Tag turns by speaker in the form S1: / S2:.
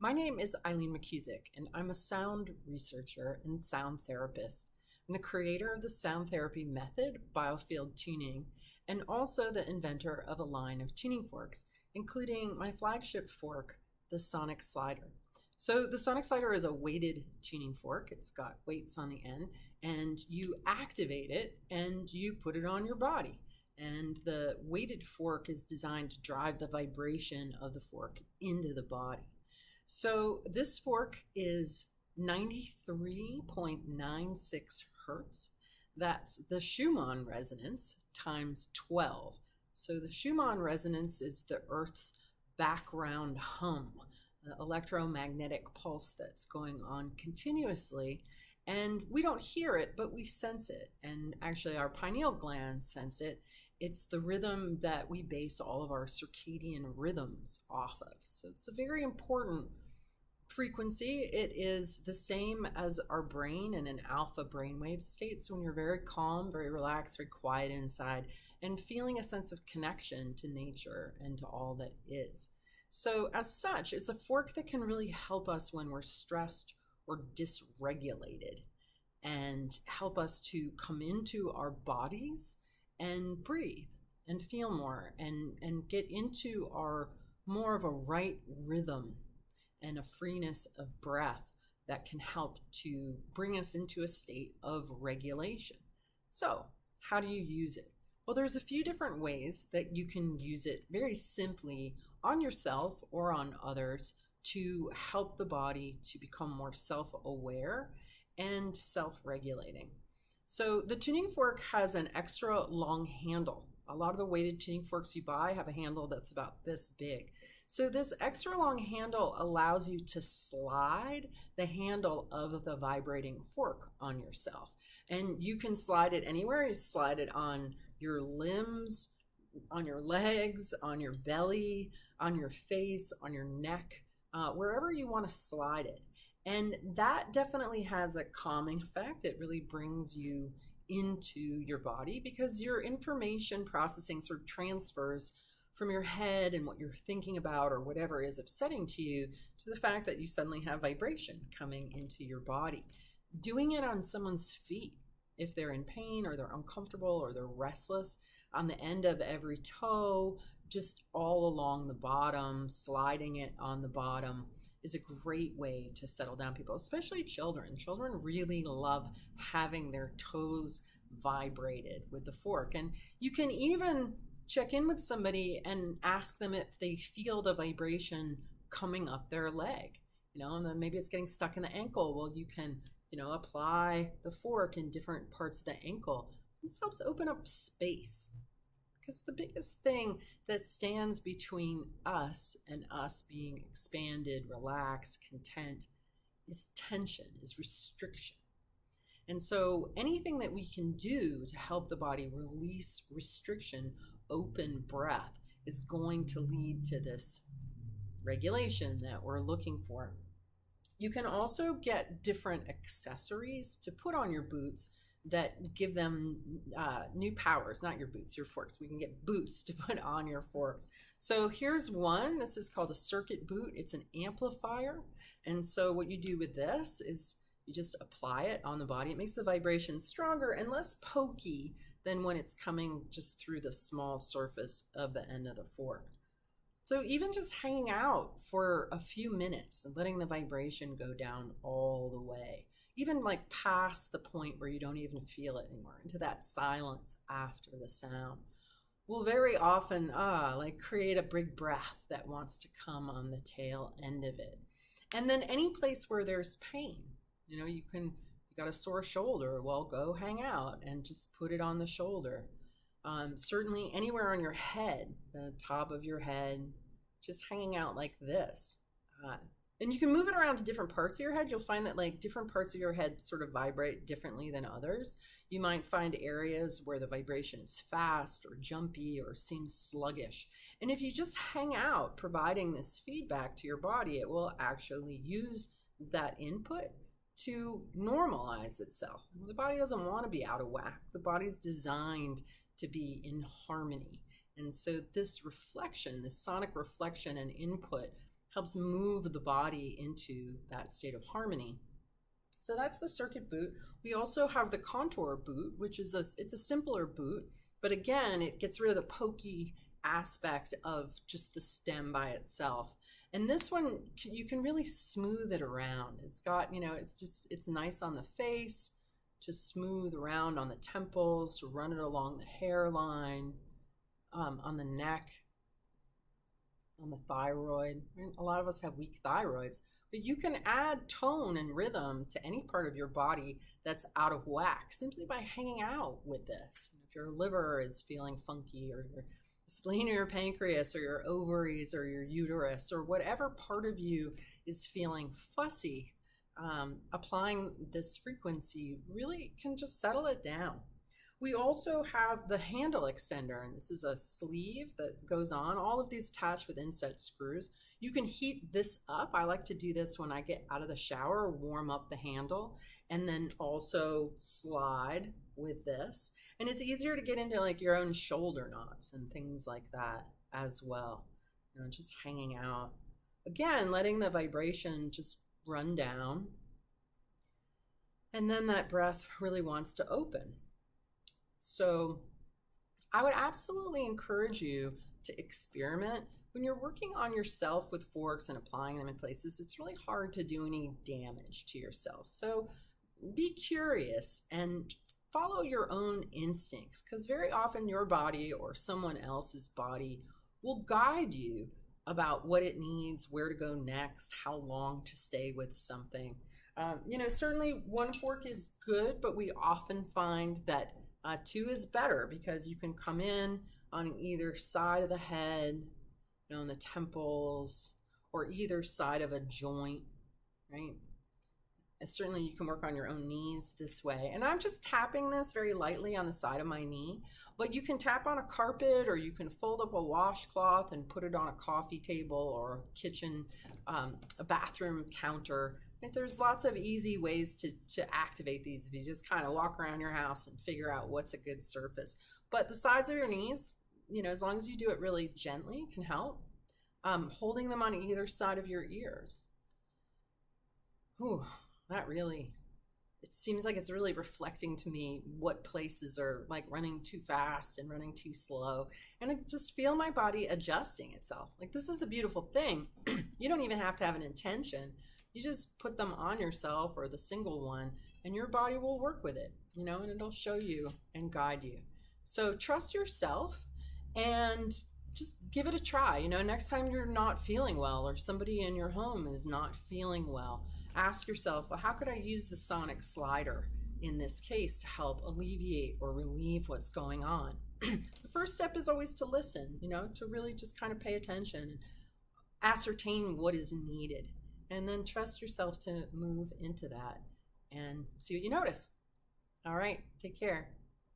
S1: My name is Eileen McCusick, and I'm a sound researcher and sound therapist. I'm the creator of the sound therapy method, Biofield Tuning, and also the inventor of a line of tuning forks, including my flagship fork, the Sonic Slider. So the Sonic Slider is a weighted tuning fork. It's got weights on the end, and you activate it and you put it on your body. And the weighted fork is designed to drive the vibration of the fork into the body. So this fork is 93.96 hertz. That's the Schumann resonance times 12. So the Schumann resonance is the Earth's background hum, the electromagnetic pulse that's going on continuously. And we don't hear it, but we sense it. And actually, our pineal glands sense it. It's the rhythm that we base all of our circadian rhythms off of. So it's a very important frequency. It is the same as our brain in an alpha brainwave state. So when you're very calm, very relaxed, very quiet inside, and feeling a sense of connection to nature and to all that is. So as such, it's a fork that can really help us when we're stressed or dysregulated and help us to come into our bodies and breathe and feel more and get into our more of a right rhythm and a freeness of breath that can help to bring us into a state of regulation. So how do you use it? Well, there's a few different ways that you can use it very simply on yourself or on others to help the body to become more self-aware and self-regulating. So the tuning fork has an extra long handle. A lot of the weighted tuning forks you buy have a handle that's about this big. So this extra long handle allows you to slide the handle of the vibrating fork on yourself. And you can slide it anywhere. You slide it on your limbs, on your legs, on your belly, on your face, on your neck, wherever you want to slide it. And that definitely has a calming effect. It really brings you into your body because your information processing sort of transfers from your head and what you're thinking about or whatever is upsetting to you to the fact that you suddenly have vibration coming into your body. Doing it on someone's feet, if they're in pain or they're uncomfortable or they're restless, on the end of every toe, just all along the bottom, sliding it on the bottom is a great way to settle down people, especially children. Children really love having their toes vibrated with the fork. And you can even check in with somebody and ask them if they feel the vibration coming up their leg, and then maybe it's getting stuck in the ankle. Well, you can, apply the fork in different parts of the ankle. This helps open up space. Because the biggest thing that stands between us and us being expanded, relaxed, content is tension, is restriction. And so anything that we can do to help the body release restriction, open breath, is going to lead to this regulation that we're looking for. You can also get different accessories to put on your boots that give them new powers, not your boots, your forks. We can get boots to put on your forks. So here's one. This is called a circuit boot. It's an amplifier. And so what you do with this is you just apply it on the body. It makes the vibration stronger and less pokey than when it's coming just through the small surface of the end of the fork. So even just hanging out for a few minutes and letting the vibration go down all the way, even like past the point where you don't even feel it anymore, into that silence after the sound, will very often create a big breath that wants to come on the tail end of it. And then any place where there's pain, you got a sore shoulder, well, go hang out and just put it on the shoulder. Certainly anywhere on your head, the top of your head, just hanging out like this. And you can move it around to different parts of your head. You'll find that like different parts of your head sort of vibrate differently than others. You might find areas where the vibration is fast or jumpy or seems sluggish. And if you just hang out providing this feedback to your body, it will actually use that input to normalize itself. The body doesn't want to be out of whack. The body's designed to be in harmony. And so this reflection, this sonic reflection and input helps move the body into that state of harmony. So that's the circuit boot. We also have the contour boot, which is it's a simpler boot, but again, it gets rid of the pokey aspect of just the stem by itself. And this one, you can really smooth it around. It's got, it's nice on the face, to smooth around on the temples, to run it along the hairline, on the neck, on the thyroid. A lot of us have weak thyroids, but you can add tone and rhythm to any part of your body that's out of whack simply by hanging out with this. If your liver is feeling funky, or your spleen or your pancreas or your ovaries or your uterus or whatever part of you is feeling fussy, applying this frequency really can just settle it down. We also have the handle extender, and this is a sleeve that goes on. All of these attached with inset screws. You can heat this up. I like to do this when I get out of the shower, warm up the handle, and then also slide with this. And it's easier to get into like your own shoulder knots and things like that as well. Just hanging out. Again, letting the vibration just run down. And then that breath really wants to open. So I would absolutely encourage you to experiment. When you're working on yourself with forks and applying them in places, it's really hard to do any damage to yourself. So be curious and follow your own instincts, because very often your body or someone else's body will guide you about what it needs, where to go next, how long to stay with something. Certainly one fork is good, but we often find that two is better, because you can come in on either side of the head, on the temples, or either side of a joint, right? And certainly you can work on your own knees this way. And I'm just tapping this very lightly on the side of my knee, but you can tap on a carpet, or you can fold up a washcloth and put it on a coffee table or a kitchen, a bathroom counter. There's lots of easy ways to activate these if you just kind of walk around your house and figure out what's a good surface. But the sides of your knees, as long as you do it really gently, can help. Holding them on either side of your ears. Whew, it seems like it's really reflecting to me what places are like running too fast and running too slow. And I just feel my body adjusting itself. Like, this is the beautiful thing. You don't even have to have an intention. You just put them on yourself, or the single one, and your body will work with it, and it'll show you and guide you. So trust yourself and just give it a try. Next time you're not feeling well, or somebody in your home is not feeling well, ask yourself, well, how could I use the sonic slider in this case to help alleviate or relieve what's going on? The first step is always to listen, to really just kind of pay attention and ascertain what is needed. And then trust yourself to move into that and see what you notice. All right, take care.